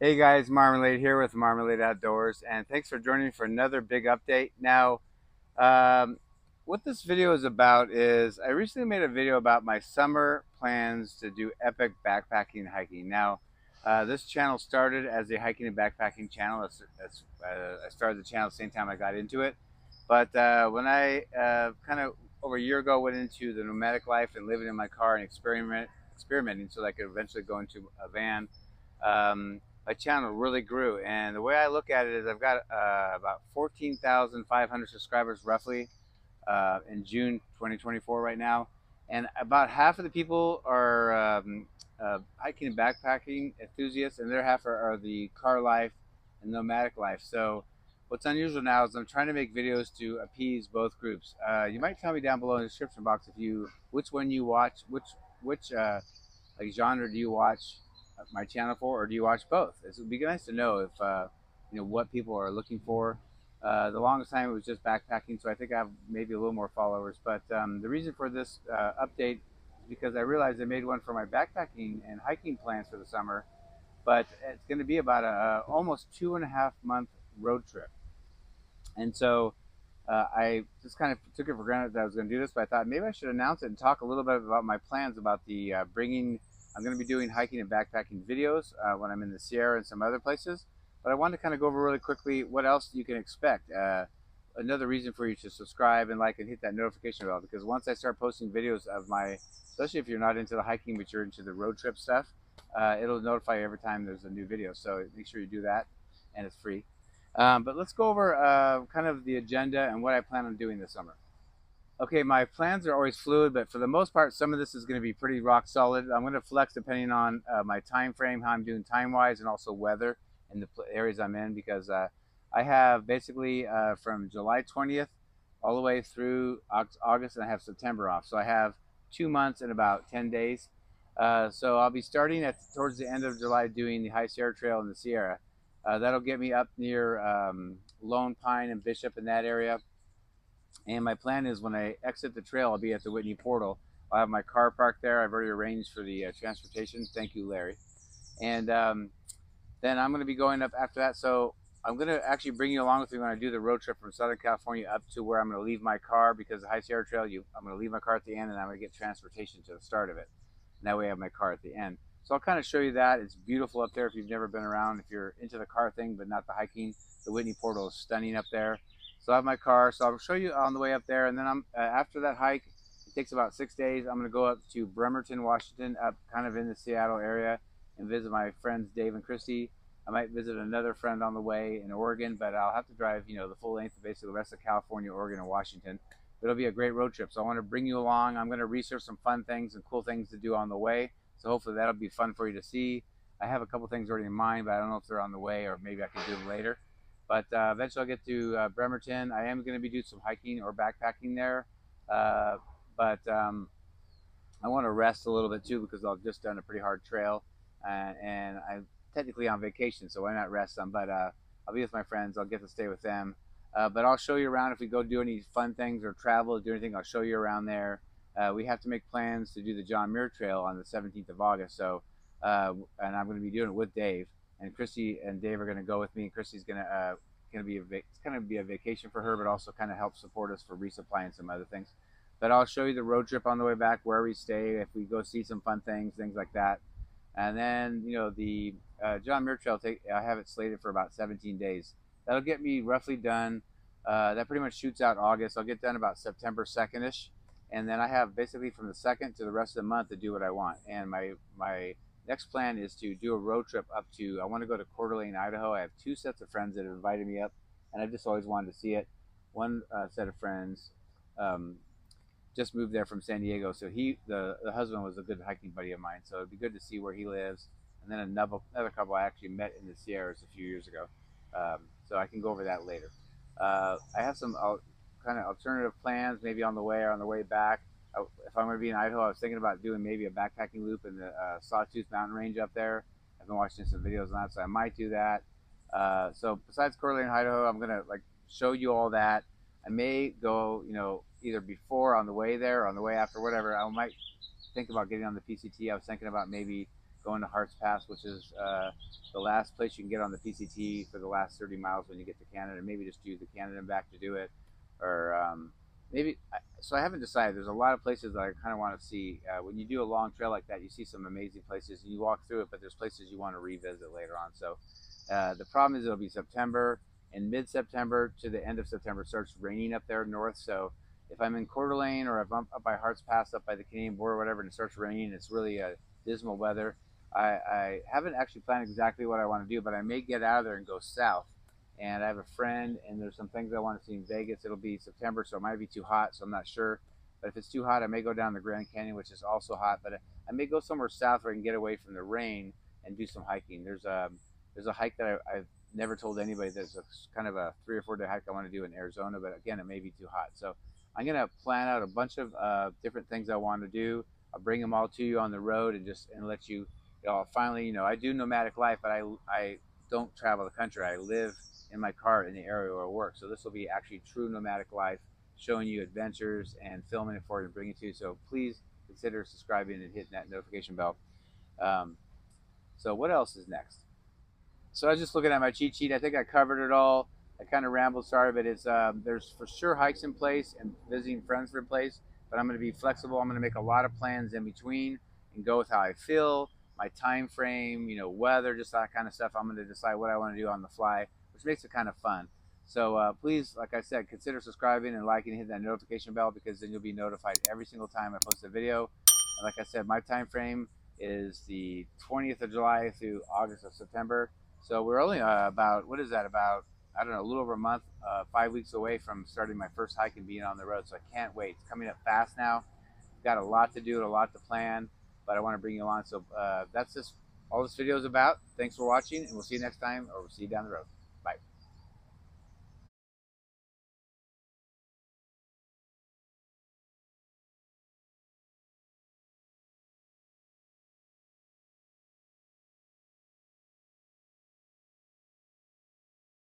Hey guys, Marmalade here with Marmalade Outdoors, and thanks for joining me for another big update. Now, um, what this video is about is I recently made a video about my summer plans to do epic backpacking and hiking. Now, this channel started as a hiking and backpacking channel. I started the channel at the same time I got into it. But when I kind of over a year ago went into the nomadic life and living in my car and experimenting so that I could eventually go into a van, my channel really grew. And the way I look at it is I've got about 14,500 subscribers roughly in June 2024 right now. And about half of the people are hiking and backpacking enthusiasts, and the other half are the car life and nomadic life. So what's unusual now is I'm trying to make videos to appease both groups. You might tell me down below in the description box if you which one you watch, which like genre do you watch my channel for, or do you watch both? It would be nice to know if what people are looking for. The longest time it was just backpacking, so I think I have maybe a little more followers. But the reason for this update is because I realized I made one for my backpacking and hiking plans for the summer, but it's going to be about a almost 2.5 month road trip. And so I just kind of took it for granted that I was going to do this, but I thought maybe I should announce it and talk a little bit about my plans about the bringing. I'm going to be doing hiking and backpacking videos when I'm in the Sierra and some other places. But I wanted to kind of go over really quickly what else you can expect. Another reason for you to subscribe and like and hit that notification bell, because once I start posting videos of my, especially if you're not into the hiking but you're into the road trip stuff, it'll notify you every time there's a new video. So make sure you do that, and it's free. But let's go over kind of the agenda and what I plan on doing this summer. Okay, my plans are always fluid, but for the most part, some of this is going to be pretty rock solid. I'm going to flex depending on my time frame, how I'm doing time wise, and also weather in the areas I'm in, because I have basically from July 20th all the way through August, and I have September off. So I have 2 months and about 10 days. So I'll be starting at towards the end of July doing the High Sierra Trail in the Sierra. That'll get me up near Lone Pine and Bishop in that area. And my plan is when I exit the trail, I'll be at the Whitney Portal. I'll have my car parked there. I've already arranged for the transportation. Thank you, Larry. And then I'm going to be going up after that. So I'm going to actually bring you along with me when I do the road trip from Southern California up to where I'm going to leave my car, because the High Sierra Trail, I'm going to leave my car at the end, and I'm going to get transportation to the start of it. And that way I have my car at the end. So I'll kind of show you that. It's beautiful up there if you've never been around. If you're into the car thing but not the hiking, the Whitney Portal is stunning up there. So I have my car. So I'll show you on the way up there. And then I'm after that hike, it takes about 6 days. I'm going to go up to Bremerton, Washington, up kind of in the Seattle area, and visit my friends Dave and Christy. I might visit another friend on the way in Oregon, but I'll have to drive, the full length of basically the rest of California, Oregon, and Washington. It'll be a great road trip. So I want to bring you along. I'm going to research some fun things and cool things to do on the way. So hopefully that'll be fun for you to see. I have a couple things already in mind, but I don't know if they're on the way, or maybe I can do them later. But eventually I'll get to Bremerton. I am going to be doing some hiking or backpacking there. But I want to rest a little bit too, because I've just done a pretty hard trail, and I'm technically on vacation, so why not rest some? But I'll be with my friends. I'll get to stay with them. But I'll show you around if we go do any fun things or travel or do anything. I'll show you around there. We have to make plans to do the John Muir Trail on the 17th of August. So, and I'm going to be doing it with Dave, and Christy and Dave are going to go with me. And Christy's going to be it's going to be a vacation for her, but also kind of help support us for resupply and some other things. But I'll show you the road trip on the way back, where we stay, if we go see some fun things like that. And then the John Muir Trail, I have it slated for about 17 days. That'll get me roughly done. That pretty much shoots out August. I'll get done about September 2nd-ish. And then I have basically from the 2nd to the rest of the month to do what I want. And my next plan is to do a road trip up to, I want to go to Coeur d'Alene, Idaho. I have two sets of friends that have invited me up, and I just always wanted to see it. One set of friends just moved there from San Diego, so the husband was a good hiking buddy of mine, so it'd be good to see where he lives. And then another couple I actually met in the Sierras a few years ago, so I can go over that later. I have some kind of alternative plans, maybe on the way or on the way back. If I'm going to be in Idaho, I was thinking about doing maybe a backpacking loop in the Sawtooth Mountain Range up there. I've been watching some videos on that, so I might do that. So besides Coeur d'Alene, Idaho, I'm going to show you all that. I may go, either before, on the way there, or on the way after, whatever. I might think about getting on the PCT. I was thinking about maybe going to Harts Pass, which is the last place you can get on the PCT for the last 30 miles when you get to Canada. Maybe just do the Canada and back to do it, or maybe. So I haven't decided. There's a lot of places that I kind of want to see. When you do a long trail like that, you see some amazing places and you walk through it, but there's places you want to revisit later on. So the problem is it'll be September, and mid-September to the end of September starts raining up there north. So if I'm in Coeur d'Alene or if I'm up by Harts Pass, up by the Canadian border, or whatever, and it starts raining, it's really dismal weather. I haven't actually planned exactly what I want to do, but I may get out of there and go south. And I have a friend, and there's some things I want to see in Vegas. It'll be September, so it might be too hot, so I'm not sure. But if it's too hot, I may go down the Grand Canyon, which is also hot. But I may go somewhere south where I can get away from the rain and do some hiking. There's a hike that I've never told anybody. There's a kind of a 3 or 4 day hike I want to do in Arizona, but again, it may be too hot. So I'm gonna plan out a bunch of different things I want to do. I'll bring them all to you on the road and let you. Finally, I do nomadic life, but I don't travel the country. I live in my car in the area where I work. So this will be actually true nomadic life, showing you adventures and filming it for you and bringing it to you. So please consider subscribing and hitting that notification bell. Um, so what else is next? So I was just looking at my cheat sheet. I think I covered it all. I kind of rambled, sorry, but it's there's for sure hikes in place and visiting friends in place. But I'm going to be flexible. I'm going to make a lot of plans in between and go with how I feel, my time frame, weather, just that kind of stuff. I'm going to decide what I want to do on the fly, which makes it kind of fun. So please, like I said, consider subscribing and liking and hitting that notification bell, because then you'll be notified every single time I post a video. And like I said, my time frame is the 20th of July through August of September. So we're only about, what is that, about, I don't know, a little over a month, 5 weeks away from starting my first hike and being on the road. So I can't wait. It's coming up fast now. Got a lot to do and a lot to plan, but I want to bring you along. So that's just all this video is about. Thanks for watching, and we'll see you next time, or we'll see you down the road.